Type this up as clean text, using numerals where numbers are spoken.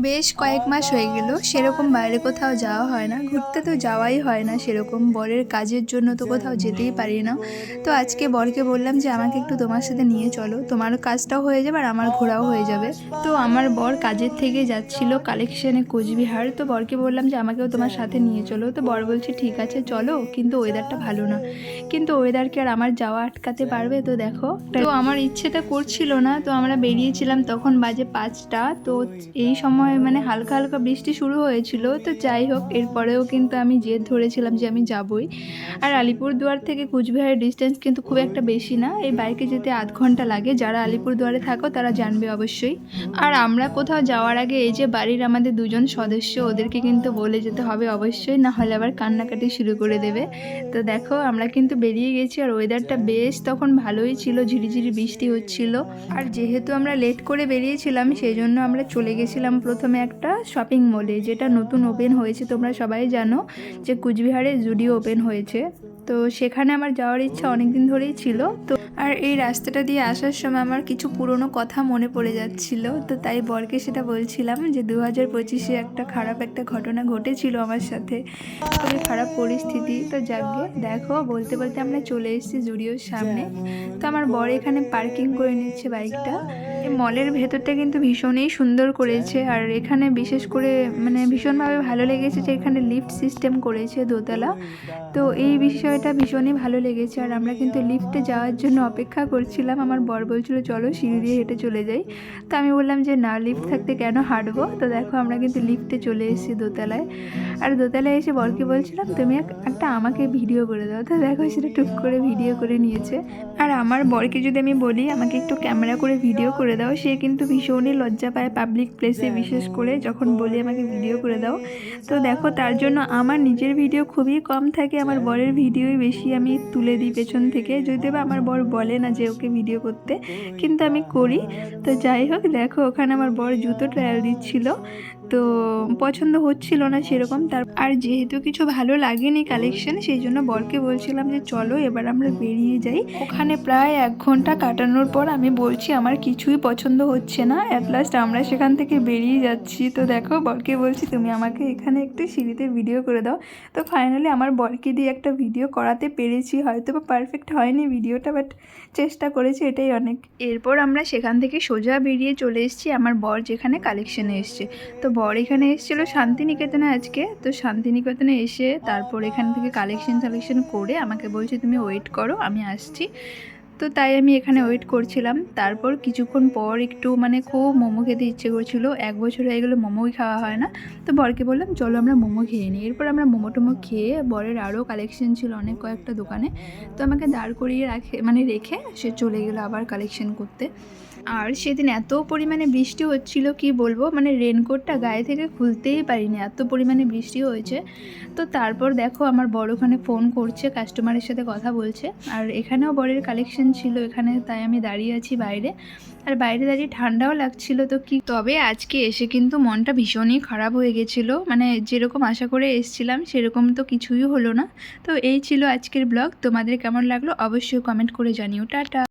বেশ কয়েক মাস হয়ে গেল সেরকম বাইরে কোথাও যাওয়া হয় না, ঘুরতে তো যাওয়াই হয় না সেরকম, বরের কাজের জন্য তো কোথাও যেতেই পারি না। তো আজকে বরকে বললাম যে আমাকে একটু তোমার সাথে নিয়ে চলো, তোমার কাজটাও হয়ে যাবে আর আমার ঘোরাও হয়ে যাবে। তো আমার বর কাজের থেকে যাচ্ছিল কালেকশনে কোচবিহার, তো বরকে বললাম যে আমাকেও তোমার সাথে নিয়ে চলো। তো বর বলছে ঠিক আছে চলো, কিন্তু ওয়েদারটা ভালো না। কিন্তু ওয়েদারকে আর আমার যাওয়া আটকাতে পারবে? তো দেখো, তো আমার ইচ্ছেটা করছিল না, তো আমরা বেরিয়েছিলাম, তখন বাজে 5টা। তো এই সময় মানে হালকা হালকা বৃষ্টি শুরু হয়েছিল। তো যাই হোক, এরপরেও কিন্তু আমি জেদ ধরেছিলাম যে আমি যাবই। আর আলিপুরদুয়ার থেকে কুচবিহারের ডিস্টেন্স কিন্তু খুব একটা বেশি না, এই বাইকে যেতে আধ ঘন্টা লাগে। যারা আলিপুরদুয়ারে থাকো তারা জানবে অবশ্যই। আর আমরা কোথাও যাওয়ার আগে এই যে বাড়ির আমাদের দুজন সদস্য, ওদেরকে কিন্তু বলে যেতে হবে অবশ্যই, না হলে আবার কান্নাকাটি শুরু করে দেবে। তো দেখো, আমরা কিন্তু বেরিয়ে গেছি আর ওয়েদারটা বেশ তখন ভালোই ছিল, ঝিরিঝিরি বৃষ্টি হচ্ছিল। আর যেহেতু আমরা লেট করে বেরিয়েছিলাম সেই জন্য আমরা চলে গেছিলাম প্রথমে একটা শপিং মলে, যেটা নতুন ওপেন হয়েছে। তোমরা সবাই জানো যে কুচবিহারে জুডিও ওপেন হয়েছে। তো সেখানে আমার যাওয়ার ইচ্ছা অনেক দিন ধরেই ছিল। তো আর এই রাস্তাটা দিয়ে আসার সময় আমার কিছু পুরনো কথা মনে পড়ে যাচ্ছিল, তো তাই বরকে সেটা বলছিলাম যে 2025-এ একটা খারাপ একটা ঘটনা ঘটেছিল আমার সাথে, খুবই খারাপ পরিস্থিতি। তো যাকে দেখো, বলতে বলতে আমরা চলে এসেছি জুডিওর সামনে। তো আমার বর এখানে পার্কিং করে নিচ্ছে বাইকটা। এই মলের ভেতরটা কিন্তু ভীষণই সুন্দর করেছে, আর এখানে বিশেষ করে মানে ভীষণভাবে ভালো লেগেছে যে এখানে লিফট সিস্টেম করেছে দোতলা। তো এই বিষয়টা ভীষণই ভালো লেগেছে। আর আমরা কিন্তু লিফটে যাওয়ার জন্য অপেক্ষা করছিলাম, আমার বর বলছিল চলো সিঁড়ি দিয়ে হেঁটে চলে যাই। তো আমি বললাম যে না, লিফট থাকতে কেন হাঁটবো। তো দেখো, আমরা কিন্তু লিফটে চলে এসেছি দোতলায়। আর দোতলায় এসে বরকে বলছিলাম তুমি একটা আমাকে ভিডিও করে দাও। তো দেখো, সেটা টুক করে ভিডিও করে নিয়েছে। আর আমার বরকে যদি আমি বলি আমাকে একটু ক্যামেরা করে ভিডিও করে দাও, সে কিন্তু ভীষণই লজ্জা পায় পাবলিক প্লেসে, বিশেষ করে যখন বলি আমাকে ভিডিও করে দাও। তো দেখো, তার জন্য আমার নিজের ভিডিও খুবই কম থাকে, আমার বরের ভিডিওই বেশি আমি তুলে দিই পেছন থেকে। যদিও বা আমার বর বলে না যে ওকে ভিডিও করতে, কিন্তু আমি করি। তো যাই হোক, দেখো ওখানে আমার বর জুতো ট্রায়াল দিচ্ছিল, তো পছন্দ হচ্ছিল না সেরকম। আর যেহেতু কিছু ভালো লাগেনি কালেকশন, সেই জন্য বরকে বলছিলাম যে চলো এবার আমরা বেরিয়ে যাই। ওখানে প্রায় 1 ঘন্টা কাটানোর পর আমি বলছি আমার কিছুই পছন্দ হচ্ছে না, অ্যাট লাস্ট আমরা সেখান থেকে বেরিয়ে যাচ্ছি। তো দেখো, বরকে বলছি তুমি আমাকে এখানে একটু সিঁড়িতে ভিডিও করে দাও। তো ফাইনালি আমার বরকে দিয়ে একটা ভিডিও করাতে পেরেছি, হয়তো বা পারফেক্ট হয়নি ভিডিওটা, বাট চেষ্টা করেছি, এটাই অনেক। এরপর আমরা সেখান থেকে সোজা বেরিয়ে চলে এসেছি আমার বর যেখানে কালেকশনে এসছে। তো বর এখানে এসেছিলো শান্তিনিকেতনে আজকে। তো শান্তিনিকেতনে এসে তারপর এখান থেকে কালেকশন করে আমাকে বলছে তুমি ওয়েট করো, আমি আসছি। তো তাই আমি এখানে ওয়েট করছিলাম। তারপর কিছুক্ষণ পর একটু মানে খুব মোমো খেতে ইচ্ছে করছিল, 1 বছর হয়ে গেলো মোমোই খাওয়া হয় না। তো বরকে বললাম চলো আমরা মোমো খেয়ে নিই। এরপর আমরা মোমো টোমো খেয়ে, বরের আরও কালেকশন ছিল অনেক কয়েকটা দোকানে, তো আমাকে দাঁড় করিয়ে রেখে সে চলে গেলো আবার কালেকশন করতে। আর সেদিন এত পরিমাণে বৃষ্টি হচ্ছিল কি বলবো, মানে রেনকোটটা গায়ে থেকে খুলতেই পারিনি, এত পরিমাণে বৃষ্টি হয়েছে। তো তারপর দেখো, আমার বর ওখানে ফোন করছে, কাস্টমারের সাথে কথা বলছে। আর এখানেও বরের কালেকশন ছিল এখানে, তাই আমি দাঁড়িয়ে আছি বাইরে। আর বাইরে দাঁড়িয়ে ঠান্ডাও লাগছিল। তো কি, তবে আজকে এসে কিন্তু মনটা ভীষণই খারাপ হয়ে গেছিলো, মানে যেরকম আশা করে এসেছিলাম সেরকম তো কিছুই হলো না। তো এই ছিল আজকের ব্লগ, তোমাদের কেমন লাগলো অবশ্যই কমেন্ট করে জানিও। টাটা।